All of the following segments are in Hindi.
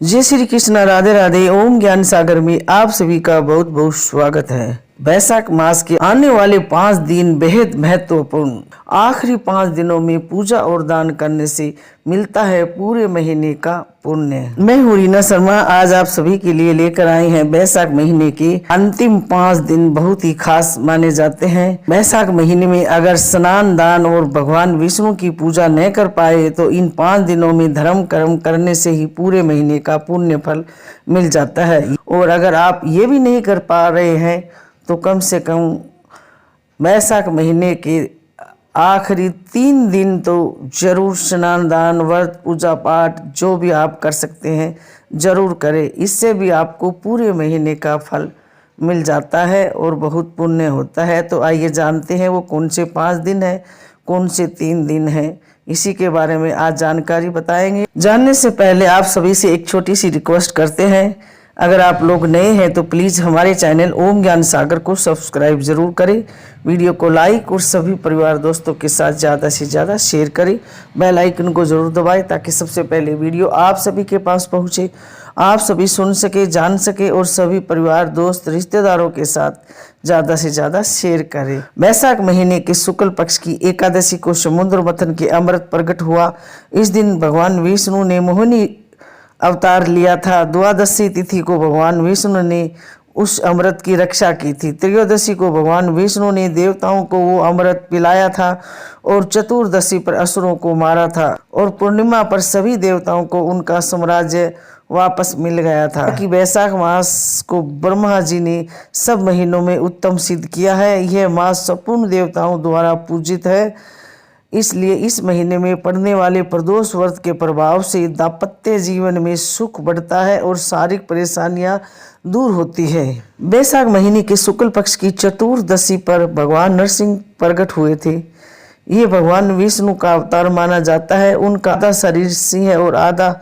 जय श्री कृष्ण, राधे राधे। ओम ज्ञान सागर में आप सभी का बहुत बहुत स्वागत है। वैशाख मास के आने वाले 5 दिन बेहद महत्वपूर्ण। आखिरी 5 दिनों में पूजा और दान करने से मिलता है पूरे महीने का पुण्य। मैं हूँ रीना शर्मा। आज आप सभी के लिए लेकर आए हैं वैशाख महीने के अंतिम 5 दिन बहुत ही खास माने जाते हैं। वैशाख महीने में अगर स्नान, दान और भगवान विष्णु की पूजा न कर पाए तो इन 5 दिनों में धर्म कर्म करने से ही पूरे महीने का पुण्य फल मिल जाता है। और अगर आप ये भी नहीं कर पा रहे हैं तो कम से कम वैशाख महीने के आखिरी 3 दिन तो जरूर स्नान, दान, व्रत, पूजा पाठ जो भी आप कर सकते हैं जरूर करें। इससे भी आपको पूरे महीने का फल मिल जाता है और बहुत पुण्य होता है। तो आइए जानते हैं वो कौन से 5 दिन है, कौन से 3 दिन है, इसी के बारे में आज जानकारी बताएंगे। जानने से पहले आप सभी से एक छोटी सी रिक्वेस्ट करते हैं, अगर आप लोग नए हैं तो प्लीज़ हमारे चैनल ओम ज्ञान सागर को सब्सक्राइब जरूर करें, वीडियो को लाइक और सभी परिवार दोस्तों के साथ ज़्यादा से ज़्यादा शेयर करें, बेल आइकन को ज़रूर दबाएं ताकि सबसे पहले वीडियो आप सभी के पास पहुंचे, आप सभी सुन सके, जान सके और सभी परिवार दोस्त रिश्तेदारों के साथ ज़्यादा से ज़्यादा शेयर करें। वैशाख महीने के शुक्ल पक्ष की एकादशी को समुद्र मंथन के अमृत प्रकट हुआ। इस दिन भगवान विष्णु ने मोहिनी अवतार लिया था। द्वादशी तिथि को भगवान विष्णु ने उस अमृत की रक्षा की थी। त्रयोदशी को भगवान विष्णु ने देवताओं को वो अमृत पिलाया था और चतुर्दशी पर असुरों को मारा था और पूर्णिमा पर सभी देवताओं को उनका साम्राज्य वापस मिल गया था। कि वैशाख मास को ब्रह्मा जी ने सब महीनों में उत्तम सिद्ध किया है। यह मास संपूर्ण देवताओं द्वारा पूजित है, इसलिए इस महीने में पड़ने वाले प्रदोष व्रत के प्रभाव से दाम्पत्य जीवन में सुख बढ़ता है और शारीरिक परेशानियां दूर होती है। वैशाख महीने के शुक्ल पक्ष की चतुर्दशी पर भगवान नरसिंह प्रकट हुए थे। ये भगवान विष्णु का अवतार माना जाता है। उनका आधा शरीर सिंह और आधा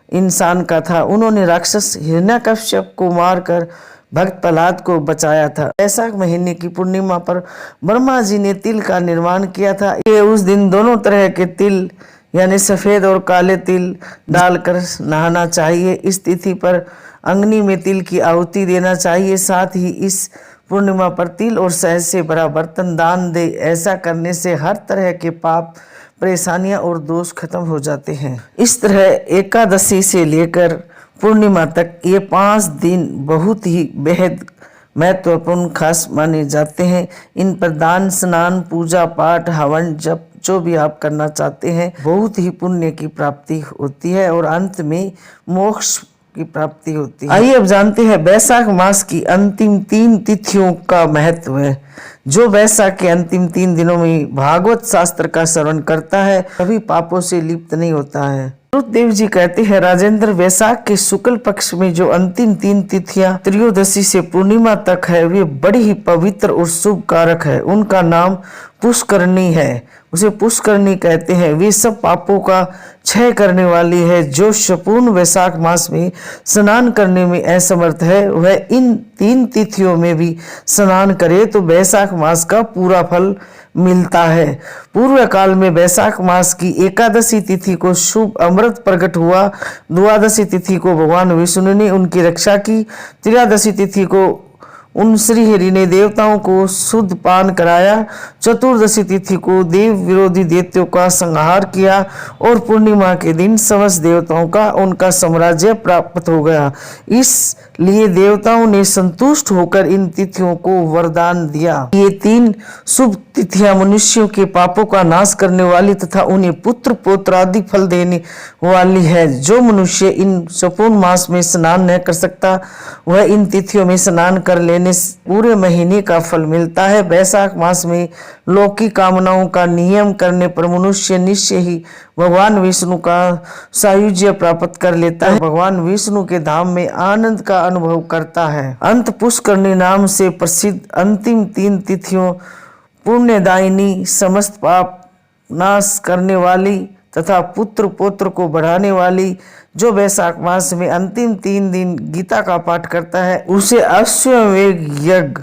इंसान का था। उन्होंने राक्षस हिरण्यकश्यप को मारकर भक्त प्रहलाद को बचाया था। वैशाख महीने की पूर्णिमा पर ब्रह्मा जी ने तिल का निर्माण किया था। ये उस दिन दोनों तरह के तिल यानी सफ़ेद और काले तिल डालकर नहाना चाहिए। इस तिथि पर अग्नि में तिल की आहुति देना चाहिए। साथ ही इस पूर्णिमा पर तिल और शहद से भरा बर्तन दान दे। ऐसा करने से हर तरह के पाप, परेशानियां और दोष खत्म हो जाते हैं। इस तरह एकादशी से लेकर पूर्णिमा तक ये 5 दिन बहुत ही बेहद महत्वपूर्ण खास माने जाते हैं। इन पर दान, स्नान, पूजा पाठ, हवन, जप जो भी आप करना चाहते हैं बहुत ही पुण्य की प्राप्ति होती है और अंत में मोक्ष की प्राप्ति होती है। आइए अब जानते हैं वैशाख मास की अंतिम 3 तिथियों का महत्व है। जो वैशाख के अंतिम 3 दिनों में भागवत शास्त्र का श्रवण करता है कभी पापों से लिप्त नहीं होता है। रुद्रदेव जी कहते हैं, राजेंद्र, वैशाख के शुक्ल पक्ष में जो अंतिम 3 तिथियां त्रयोदशी से पूर्णिमा तक है वे बड़ी ही पवित्र और शुभ कारक है। उनका नाम पुष्करणी है, उसे पुष्करणी कहते हैं। वे सब पापों का क्षय करने वाली है। जो संपूर्ण वैशाख मास में स्नान करने में असमर्थ है वह इन 3 तिथियों में भी स्नान करे तो वैशाख मास का पूरा फल मिलता है। पूर्व काल में वैशाख मास की एकादशी तिथि को शुभ अमृत प्रकट हुआ। द्वादशी तिथि को भगवान विष्णु ने उनकी रक्षा की। त्रयोदशी तिथि को उन श्रीहरि ने देवताओं को शुद्ध पान कराया। चतुर्दशी तिथि को देव विरोधी दैत्यों का संहार किया और पूर्णिमा के दिन समस्त देवताओं का उनका साम्राज्य प्राप्त हो गया। इसलिए देवताओं ने संतुष्ट होकर इन तिथियों को वरदान दिया। ये 3 शुभ तिथियां मनुष्यों के पापों का नाश करने वाली तथा उन्हें पुत्र पौत्र आदि फल देने वाली है। जो मनुष्य इन संपूर्ण मास में स्नान न कर सकता वह इन तिथियों में स्नान कर लेने पूरे महीने का फल मिलता है। वैशाख मास में लौकिक कामनाओं का नियम करने पर मनुष्य निश्चय ही भगवान विष्णु का सायुज्य प्राप्त कर लेता है। भगवान विष्णु के धाम में आनंद का अनुभव करता है। अंत पुष्करणी नाम से प्रसिद्ध अंतिम 3 तिथियों पुण्यदायिनी, समस्त पाप नाश करने वाली तथा पुत्र पौत्र को बढ़ाने वाली, जो वैशाख मास में अंतिम 3 दिन गीता का पाठ करता है उसे अश्वमेध यज्ञ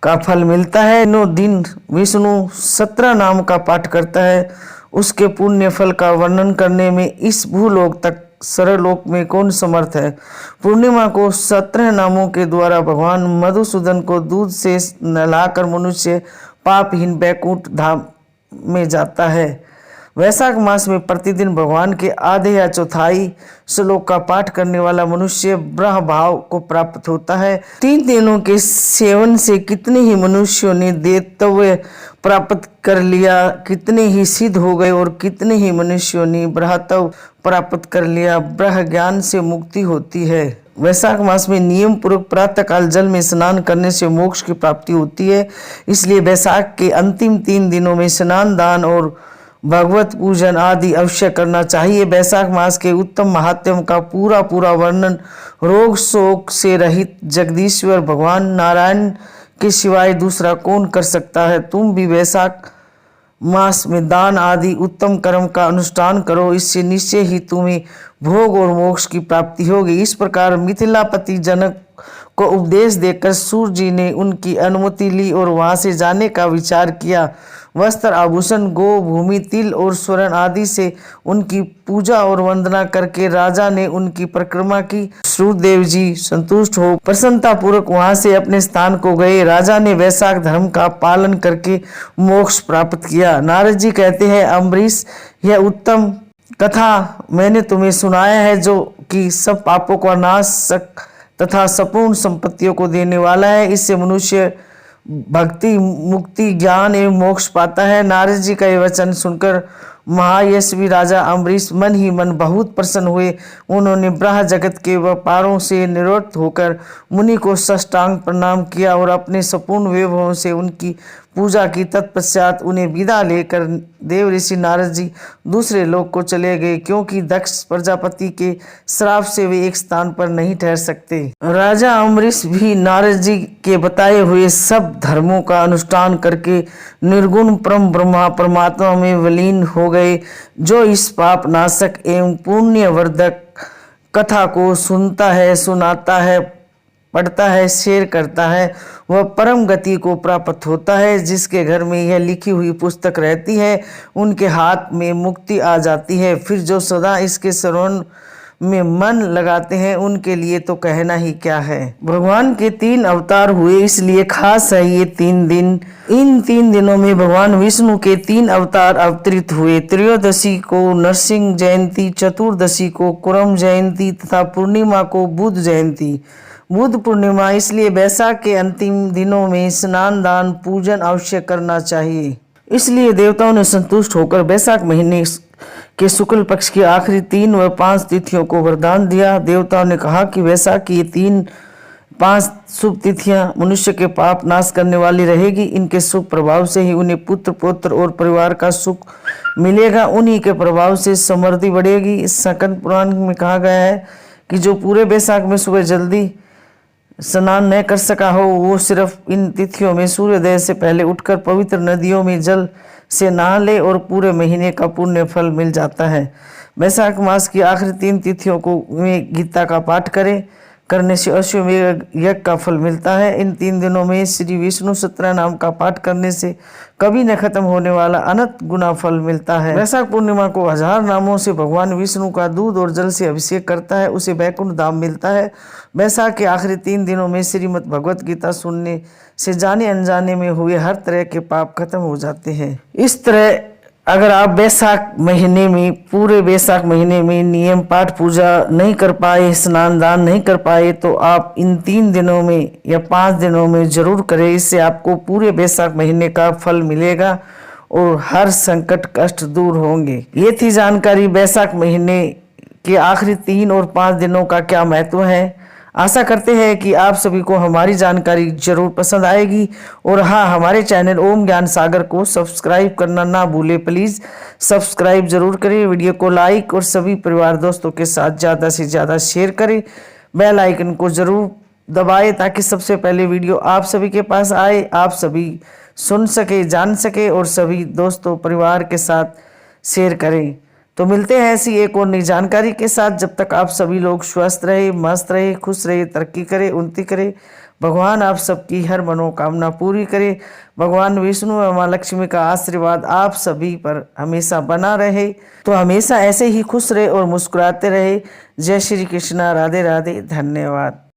का फल मिलता है। 9 दिन विष्णु 17 नाम का पाठ करता है उसके पुण्य फल का वर्णन करने में इस भूलोक तक सरलोक में कौन समर्थ है। पूर्णिमा को 17 नामों के द्वारा भगवान मधुसूदन को दूध से नहलाकर मनुष्य पापहीन बैकुंठ धाम में जाता है। वैशाख मास में प्रतिदिन भगवान के आधे या चौथाई श्लोक का पाठ करने वाला मनुष्य ब्रह्म भाव को प्राप्त होता है। 3 दिनों के सेवन से कितने ही मनुष्यों ने देवत्व प्राप्त कर लिया, कितने ही सिद्ध हो गए और कितने ही मनुष्यों ने ब्रह्मत्व प्राप्त कर लिया। ब्रह्म ज्ञान से मुक्ति होती है। वैशाख मास में नियम पूर्वक प्रातःकाल जल में स्नान करने से मोक्ष की प्राप्ति होती है। इसलिए वैशाख के अंतिम 3 दिनों में स्नान, दान और भगवत पूजन आदि अवश्य करना चाहिए। वैशाख मास के उत्तम महात्म्य का पूरा वर्णन रोग शोक से रहित जगदीश्वर भगवान नारायण के सिवाय दूसरा कौन कर सकता है। तुम भी वैशाख मास में दान आदि उत्तम कर्म का अनुष्ठान करो, इससे निश्चय ही तुम्हें भोग और मोक्ष की प्राप्ति होगी। इस प्रकार मिथिलापति जनक को उपदेश देकर सूर्य जी ने उनकी अनुमति ली और वहां से जाने का विचार किया। वस्त्र, आभूषण, गो, भूमि, तिल और स्वर्ण आदि से उनकी पूजा और वंदना करके राजा ने उनकी परिक्रमा की। सूर्यदेव जी संतुष्ट हो प्रसन्नता पूर्वक वहां से अपने स्थान को गए। राजा ने वैशाख धर्म का पालन करके मोक्ष प्राप्त किया। नारद जी कहते हैं, अम्बरीश, यह उत्तम कथा मैंने तुम्हें सुनाया है, जो कि सब पापों का नाश तथा संपूर्ण संपत्तियों को देने वाला है। इससे मनुष्य भक्ति, मुक्ति, ज्ञान एवं मोक्ष पाता है। नारद जी का यह वचन सुनकर महायशवी राजा अम्बरीश मन ही मन बहुत प्रसन्न हुए। उन्होंने ब्रह्म जगत के व्यापारों से निवृत्त होकर मुनि को साष्टांग प्रणाम किया और अपने संपूर्ण वैभवों से उनकी पूजा की। तत्पश्चात उन्हें विदा लेकर देव ऋषि नारद जी दूसरे लोक को चले गए, क्योंकि दक्ष प्रजापति के श्राप से वे एक स्थान पर नहीं ठहर सकते। राजा अम्बरीश भी नारद जी के बताए हुए सब धर्मों का अनुष्ठान करके निर्गुण परम ब्रह्मा परमात्मा में विलीन हो गए। जो इस पाप नाशक एवं पुण्यवर्धक कथा को सुनता है, सुनाता है, पढ़ता है, शेयर करता है, वह परम गति को प्राप्त होता है। जिसके घर में यह लिखी हुई पुस्तक रहती है, उनके हाथ में मुक्ति आ जाती है। फिर जो सदा इसके श्रवण में मन लगाते हैं, उनके लिए तो कहना ही क्या है। भगवान के 3 अवतार हुए, इसलिए खास है ये 3 दिन। इन 3 दिनों में भगवान विष्णु के 3 अवतार अवतरित हुए। त्रयोदशी को नरसिंह जयंती, चतुर्दशी को कुरम जयंती तथा पूर्णिमा को बुध जयंती। बुध पूर्णिमा, इसलिए वैशाख के अंतिम दिनों में स्नान, दान, पूजन अवश्य करना चाहिए। इसलिए देवताओं ने संतुष्ट होकर वैशाख महीने के शुक्ल पक्ष की आखिरी 3 व 5 तिथियों को वरदान दिया। देवताओं ने कहा कि वैशाख की 3-5 शुभ तिथियां मनुष्य के पाप नाश करने वाली रहेगी। इनके शुभ प्रभाव से ही उन्हें पुत्र, पौत्र और परिवार का सुख मिलेगा। उन्हीं के प्रभाव से समृद्धि बढ़ेगी। स्कंद पुराण में कहा गया है कि जो पूरे वैशाख में सुबह जल्दी स्नान न कर सका हो, वो सिर्फ इन तिथियों में सूर्योदय से पहले उठकर पवित्र नदियों में जल से नहा ले और पूरे महीने का पुण्य फल मिल जाता है। वैशाख मास की आखिरी 3 तिथियों को में गीता का पाठ करने से अश्वमेध यज्ञ का फल मिलता है। इन 3 दिनों में श्री विष्णु 17 नाम का पाठ करने से कभी न खत्म होने वाला अनंत गुना फल मिलता है। वैशाख पूर्णिमा को 1000 नामों से भगवान विष्णु का दूध और जल से अभिषेक करता है, उसे वैकुंठ धाम मिलता है। वैशाख के आखिरी 3 दिनों में श्रीमद् भगवत गीता सुनने से जाने अनजाने में हुए हर तरह के पाप खत्म हो जाते हैं। इस तरह अगर आप वैशाख महीने में, पूरे वैशाख महीने में नियम पाठ पूजा नहीं कर पाए, स्नान दान नहीं कर पाए, तो आप इन 3 दिनों में या 5 दिनों में जरूर करें। इससे आपको पूरे वैशाख महीने का फल मिलेगा और हर संकट कष्ट दूर होंगे। ये थी जानकारी वैशाख महीने के आखिरी 3 और 5 दिनों का क्या महत्व है। आशा करते हैं कि आप सभी को हमारी जानकारी जरूर पसंद आएगी। और हाँ, हमारे चैनल ओम ज्ञान सागर को सब्सक्राइब करना ना भूले। प्लीज़ सब्सक्राइब जरूर करें, वीडियो को लाइक और सभी परिवार दोस्तों के साथ ज़्यादा से ज़्यादा शेयर करें। बेल आइकन को जरूर दबाएं ताकि सबसे पहले वीडियो आप सभी के पास आए, आप सभी सुन सके, जान सके और सभी दोस्तों परिवार के साथ शेयर करें। तो मिलते हैं ऐसी एक और नई जानकारी के साथ। जब तक आप सभी लोग स्वस्थ रहे, मस्त रहे, खुश रहे, तरक्की करे, उन्नति करे। भगवान आप सबकी हर मनोकामना पूरी करे। भगवान विष्णु और माँ लक्ष्मी का आशीर्वाद आप सभी पर हमेशा बना रहे। तो हमेशा ऐसे ही खुश रहे और मुस्कुराते रहे। जय श्री कृष्णा, राधे राधे, धन्यवाद।